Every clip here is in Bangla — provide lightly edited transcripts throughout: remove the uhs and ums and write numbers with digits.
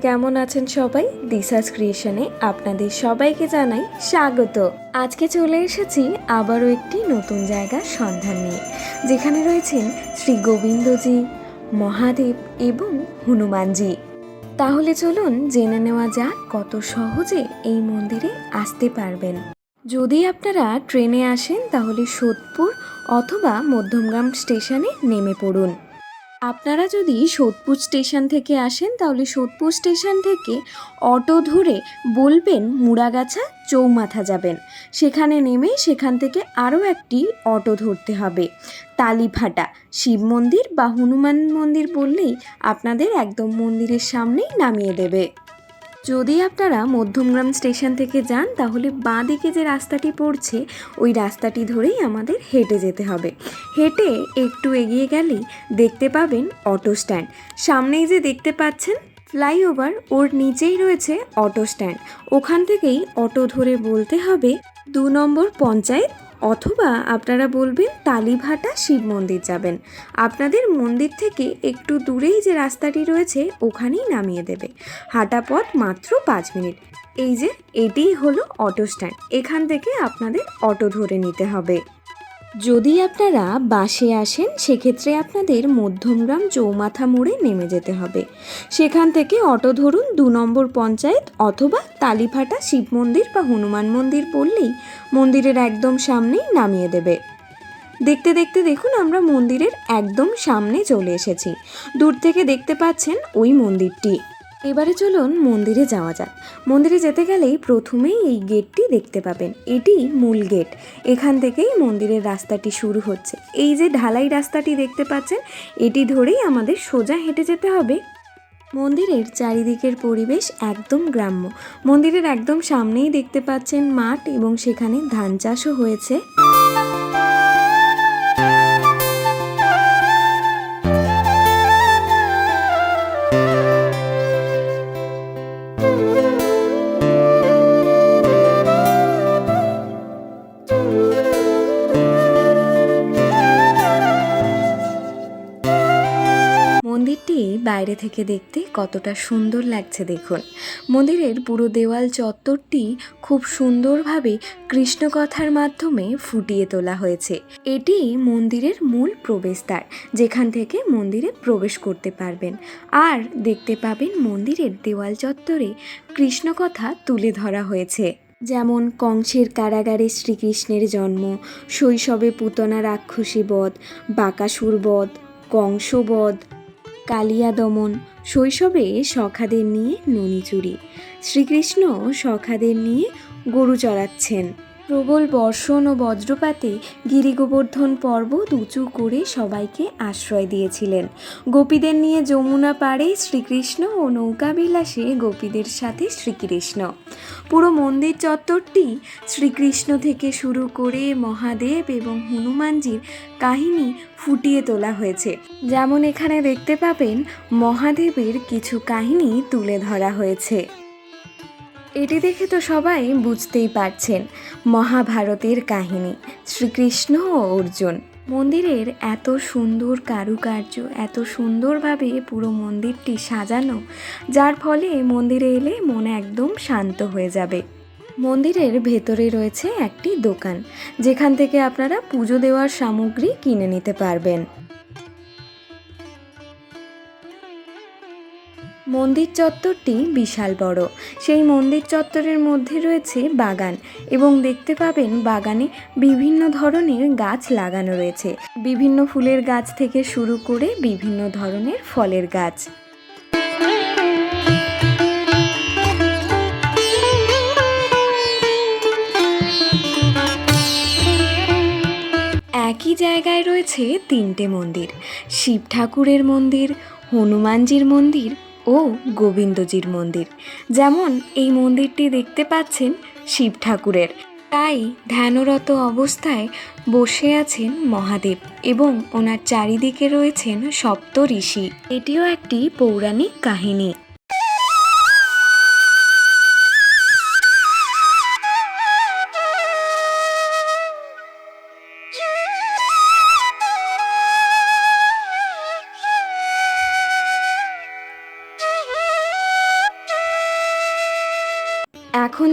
কেমন আছেন সবাই? দিশাস ক্রিয়েশনে আপনাদের সবাইকে জানাই স্বাগত। আজকে চলে এসেছি আবারও একটি নতুন জায়গার সন্ধান নিয়ে, যেখানে রয়েছেন শ্রী গোবিন্দজি, মহাদেব এবং হনুমানজি। তাহলে চলুন জেনে নেওয়া যাক কত সহজে এই মন্দিরে আসতে পারবেন। যদি আপনারা ট্রেনে আসেন তাহলে সোদপুর অথবা মধ্যমগ্রাম স্টেশনে নেমে পড়ুন। আপনারা যদি সোদপুর স্টেশন থেকে আসেন তাহলে সোদপুর স্টেশন থেকে অটো ধরে বলবেন মুড়াগাছা চৌমাথা যাবেন। সেখানে নেমে সেখান থেকে আরও একটি অটো ধরতে হবে। তালিফাটা শিব মন্দির বা হনুমান মন্দির বললেই আপনাদের একদম মন্দিরের সামনেই নামিয়ে দেবে। যদি আপনারা মধ্যমগ্রাম স্টেশন থেকে যান তাহলে বাঁ দিকে যে রাস্তাটি পড়ছে ওই রাস্তাটি ধরেই আমাদের হেঁটে যেতে হবে। হেঁটে একটু এগিয়ে গেলেই দেখতে পাবেন অটো স্ট্যান্ড। সামনেই যে দেখতে পাচ্ছেন ফ্লাইওভার, ওর নিচেই রয়েছে অটো স্ট্যান্ড। ওখান থেকেই অটো ধরে বলতে হবে 2 নম্বর পঞ্চায়েত, অথবা আপনারা বলবেন তালিভাটা শিব মন্দির যাবেন। আপনাদের মন্দির থেকে একটু দূরেই যে রাস্তাটি রয়েছে ওখানেই নামিয়ে দেবে। হাঁটা পথ মাত্র 5 মিনিট। এই যে এটিই হলো অটো স্ট্যান্ড, এখান থেকে আপনাদের অটো ধরে নিতে হবে। যদি আপনারা বাসে আসেন সেক্ষেত্রে আপনাদের মধ্যমগ্রাম চৌমাথা মোড়ে নেমে যেতে হবে। সেখান থেকে অটো ধরুন 2 নম্বর পঞ্চায়েত অথবা তালিফাটা শিব মন্দির বা হনুমান মন্দির বললেই মন্দিরের একদম সামনেই নামিয়ে দেবে। দেখতে দেখতে দেখুন আমরা মন্দিরের একদম সামনে চলে এসেছি। দূর থেকে দেখতে পাচ্ছেন ওই মন্দিরটি। এবারে চলুন মন্দিরে যাওয়া যাক। মন্দিরে যেতে গেলেই প্রথমেই এই গেটটি দেখতে পাবেন, এটি মূল গেট। এখান থেকেই মন্দিরের রাস্তাটি শুরু হচ্ছে। এই যে ঢালাই রাস্তাটি দেখতে পাচ্ছেন এটি ধরেই আমাদের সোজা হেঁটে যেতে হবে। মন্দিরের চারিদিকের পরিবেশ একদম গ্রাম্য। মন্দিরের একদম সামনেই দেখতে পাচ্ছেন মাঠ এবং সেখানে ধান চাষও হয়েছে। মন্দিরটি বাইরে থেকে দেখতে কতটা সুন্দর লাগছে দেখুন। মন্দিরের পুরো দেওয়াল চত্বরটি খুব সুন্দরভাবে কৃষ্ণকথার মাধ্যমে ফুটিয়ে তোলা হয়েছে। এটি মন্দিরের মূল প্রবেশদ্বার, যেখান থেকে মন্দিরে প্রবেশ করতে পারবেন। আর দেখতে পাবেন মন্দিরের দেওয়াল চত্বরে কৃষ্ণকথা তুলে ধরা হয়েছে, যেমন কংসের কারাগারে শ্রীকৃষ্ণের জন্ম, শৈশবে পুতনা রাক্ষসী বধ, বাকাসুর বধ, কংসবধ, কালিয়া দমন, শৈশবে সখাদের নিয়ে ননি চুরি, শ্রীকৃষ্ণ সখাদের নিয়ে গরু চড়াচ্ছেন, প্রবল বর্ষণ ও বজ্রপাতে গিরিগোবর্ধন পর্বত উঁচু করে সবাইকে আশ্রয় দিয়েছিলেন, গোপীদের নিয়ে যমুনা পাড়ে শ্রীকৃষ্ণ ও নৌকা বিলাসে গোপীদের সাথে শ্রীকৃষ্ণ। পুরো মন্দির চত্বরটি শ্রীকৃষ্ণ থেকে শুরু করে মহাদেব এবং হনুমানজির কাহিনী ফুটিয়ে তোলা হয়েছে। যেমন এখানে দেখতে পাবেন মহাদেবের কিছু কাহিনী তুলে ধরা হয়েছে। এটি দেখে তো সবাই বুঝতেই পারছেন মহাভারতের কাহিনী, শ্রীকৃষ্ণ ও অর্জুন। মন্দিরের এত সুন্দর কারুকার্য, এত সুন্দরভাবে পুরো মন্দিরটি সাজানো, যার ফলে মন্দিরে এলে মন একদম শান্ত হয়ে যাবে। মন্দিরের ভেতরে রয়েছে একটি দোকান, যেখান থেকে আপনারা পুজো দেওয়ার সামগ্রী কিনে নিতে পারবেন। মন্দির চত্বরটি বিশাল বড়। সেই মন্দির চত্বরের মধ্যে রয়েছে বাগান, এবং দেখতে পাবেন বাগানে বিভিন্ন ধরনের গাছ লাগানো রয়েছে। বিভিন্ন ফুলের গাছ থেকে শুরু করে বিভিন্ন ধরনের ফলের গাছ। একই জায়গায় রয়েছে 3টে মন্দির: শিব ঠাকুরের মন্দির, হনুমানজির মন্দির ও গোবিন্দজির মন্দির। যেমন এই মন্দিরটি দেখতে পাচ্ছেন শিব ঠাকুরের, তাই ধ্যানরত অবস্থায় বসে আছেন মহাদেব এবং ওনার চারিদিকে রয়েছেন সপ্ত ঋষি। এটিও একটি পৌরাণিক কাহিনী।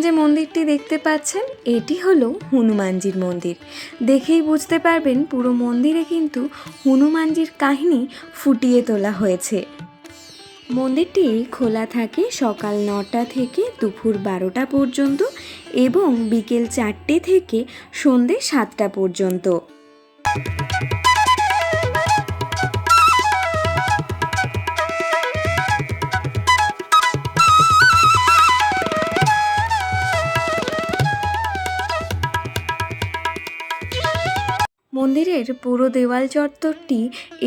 যে মন্দিরটি দেখতে পাচ্ছেন এটি হলো হনুমানজির মন্দির। দেখেই বুঝতে পারবেন পুরো মন্দিরে কিন্তু হনুমানজির কাহিনী ফুটিয়ে তোলা হয়েছে। মন্দিরটি খোলা থাকে সকাল 9টা থেকে দুপুর 12টা পর্যন্ত এবং বিকেল 4টে থেকে সন্ধে 7টা পর্যন্ত। মন্দিরের পুরো দেওয়াল চত্বরটি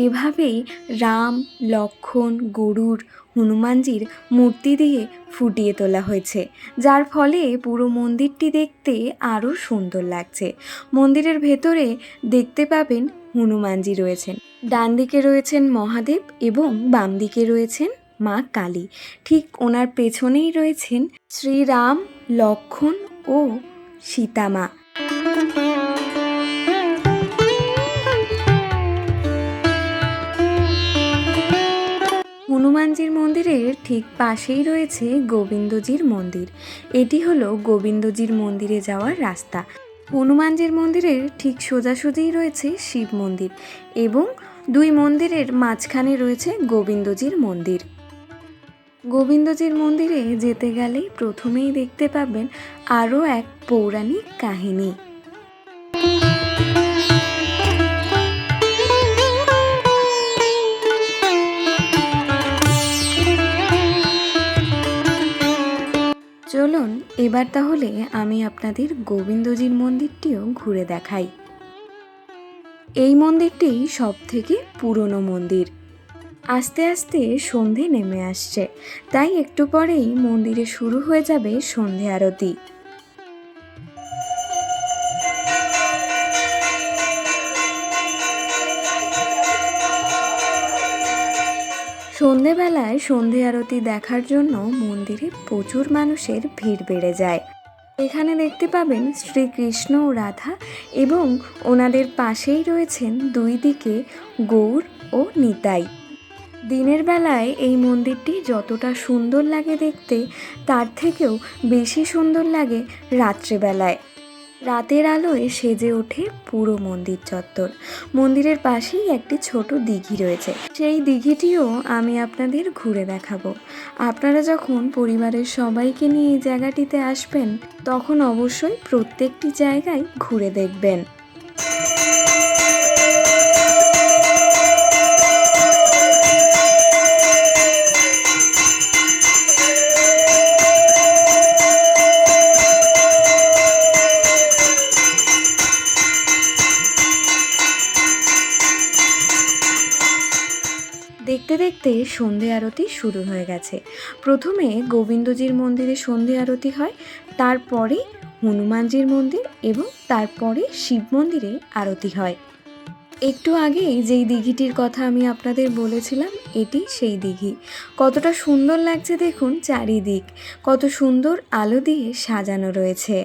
এভাবেই রাম, লক্ষ্মণ, গরুর, হনুমানজির মূর্তি দিয়ে ফুটিয়ে তোলা হয়েছে, যার ফলে পুরো মন্দিরটি দেখতে আরও সুন্দর লাগছে। মন্দিরের ভেতরে দেখতে পাবেন হনুমানজি রয়েছেন, ডান দিকে রয়েছেন মহাদেব এবং বাম দিকে রয়েছেন মা কালী। ঠিক ওনার পেছনেই রয়েছেন শ্রীরাম, লক্ষ্মণ ও সীতামা। হনুমানজির মন্দিরের ঠিক পাশেই রয়েছে গোবিন্দজির মন্দির। এটি হলো গোবিন্দজির মন্দিরে যাওয়ার রাস্তা। হনুমানজির মন্দিরের ঠিক সোজাসুজিই রয়েছে শিব মন্দির এবং দুই মন্দিরের মাঝখানে রয়েছে গোবিন্দজির মন্দির। গোবিন্দজির মন্দিরে যেতে গেলেই প্রথমেই দেখতে পাবেন আরও এক পৌরাণিক কাহিনী। চলুন এবার তাহলে আমি আপনাদের গোবিন্দজির মন্দিরটিও ঘুরে দেখাই। এই মন্দিরটি সবথেকে পুরনো মন্দির। আস্তে আস্তে সন্ধে নেমে আসছে, তাই একটু পরেই মন্দিরে শুরু হয়ে যাবে সন্ধে আরতি। সন্ধেবেলায় সন্ধে আরতি দেখার জন্য মন্দিরে প্রচুর মানুষের ভিড় বেড়ে যায়। এখানে দেখতে পাবেন শ্রীকৃষ্ণ ও রাধা এবং ওনাদের পাশেই রয়েছেন দুই দিকে গৌর ও নিতাই। দিনের বেলায় এই মন্দিরটি যতটা সুন্দর লাগে দেখতে, তার থেকেও বেশি সুন্দর লাগে রাত্রেবেলায়। রাতের আলোয় সেজে ওঠে পুরো মন্দির চত্বর। মন্দিরের পাশেই একটি ছোট দিঘি রয়েছে, সেই দিঘিটিও আমি আপনাদের ঘুরে দেখাবো। আপনারা যখন পরিবারের সবাইকে নিয়ে এই জায়গাটিতে আসবেন তখন অবশ্যই প্রত্যেকটি জায়গায় ঘুরে দেখবেন। দেখতে দেখতে সন্ধে আরতি শুরু হয়ে গেছে। প্রথমে গোবিন্দজির মন্দিরে সন্ধে আরতি হয়, তারপরে হনুমানজির মন্দির এবং তারপরে শিব মন্দিরে আরতি হয়। একটু আগেই যেই দিঘিটির কথা আমি আপনাদের বলেছিলাম এটি সেই দিঘি। কতটা সুন্দর লাগছে দেখুন, চারিদিক কত সুন্দর আলো দিয়ে সাজানো রয়েছে।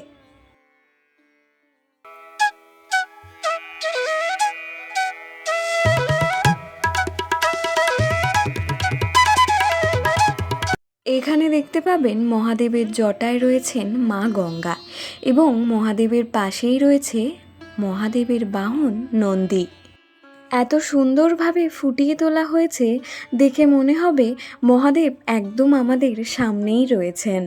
এখানে দেখতে পাবেন মহাদেবের জটায় রয়েছেন মা গঙ্গা এবং মহাদেবের পাশেই রয়েছে মহাদেবের বাহন নন্দী। এত সুন্দরভাবে ফুটিয়ে তোলা হয়েছে, দেখে মনে হবে মহাদেব একদম আমাদের সামনেই রয়েছেন।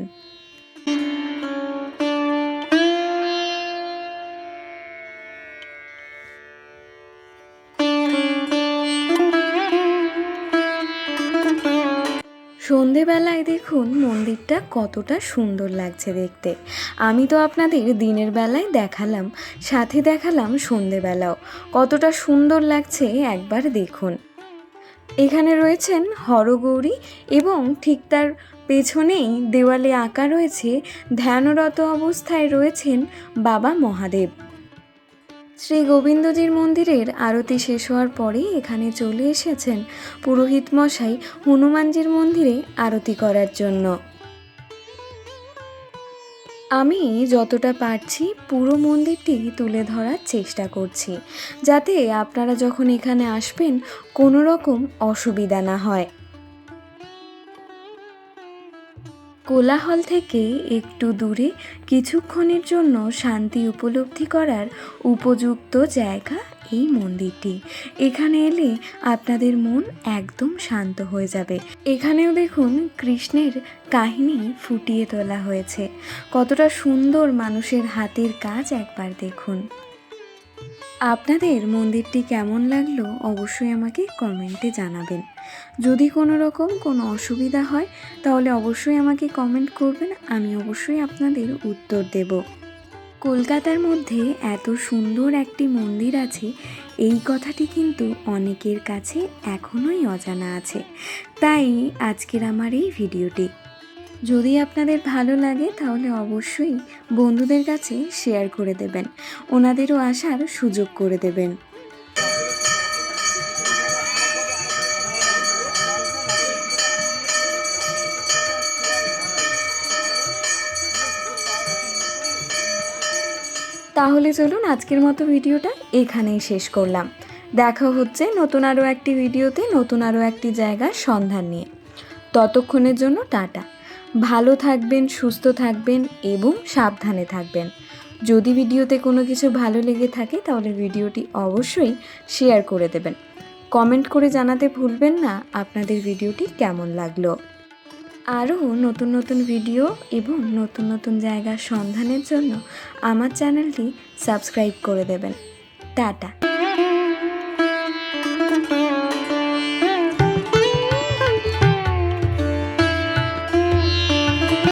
সন্ধেবেলায় দেখুন মন্দিরটা কতটা সুন্দর লাগছে দেখতে। আমি তো আপনাদের দিনের বেলায় দেখালাম, সাথে দেখালাম সন্ধেবেলাও। কতটা সুন্দর লাগছে একবার দেখুন। এখানে রয়েছেন হরগৌরী এবং ঠিক তার পেছনেই দেওয়ালে আঁকা রয়েছে ধ্যানরত অবস্থায় রয়েছেন বাবা মহাদেব। শ্রী গোবিন্দজির মন্দিরের আরতি শেষ হওয়ার পরেই এখানে চলে এসেছেন পুরোহিত মশাই হনুমানজির মন্দিরে আরতি করার জন্য। আমি যতটা পারছি পুরো মন্দিরটি তুলে ধরার চেষ্টা করছি, যাতে আপনারা যখন এখানে আসবেন কোনো রকম অসুবিধা না হয়। কোলাহল থেকে একটু দূরে কিছুক্ষণের জন্য শান্তি উপলব্ধি করার উপযুক্ত জায়গা এই মন্দিরটি। এখানে এলে আপনাদের মন একদম শান্ত হয়ে যাবে। এখানেও দেখুন কৃষ্ণের কাহিনী ফুটিয়ে তোলা হয়েছে। কতটা সুন্দর মানুষের হাতের কাজ একবার দেখুন। আপনাদের মন্দিরটি কেমন লাগলো অবশ্যই আমাকে কমেন্টে জানাবেন। যদি কোনো রকম কোনো অসুবিধা হয় তাহলে অবশ্যই আমাকে কমেন্ট করবেন, আমি অবশ্যই আপনাদের উত্তর দেব। কলকাতার মধ্যে এত সুন্দর একটি মন্দির আছে এই কথাটি কিন্তু অনেকের কাছে এখনোই অজানা আছে। তাই আজকের আমার এই ভিডিওটি যদি আপনাদের ভালো লাগে তাহলে অবশ্যই বন্ধুদের কাছে শেয়ার করে দেবেন, ওনাদেরও আসার সুযোগ করে দেবেন। তাহলে চলুন আজকের মতো ভিডিওটা এখানেই শেষ করলাম। দেখা হচ্ছে নতুন আরও একটি ভিডিওতে, নতুন আরও একটি জায়গার সন্ধান নিয়ে। ততক্ষণের জন্য টাটা। ভালো থাকবেন, সুস্থ থাকবেন এবং সাবধানে থাকবেন। যদি ভিডিওতে কোনো কিছু ভালো লেগে থাকে তাহলে ভিডিওটি অবশ্যই শেয়ার করে দেবেন। কমেন্ট করে জানাতে ভুলবেন না আপনাদের ভিডিওটি কেমন লাগলো। আরও নতুন নতুন ভিডিও এবং নতুন নতুন জায়গার সন্ধানের জন্য আমার চ্যানেলটি সাবস্ক্রাইব করে দেবেন। টাটা।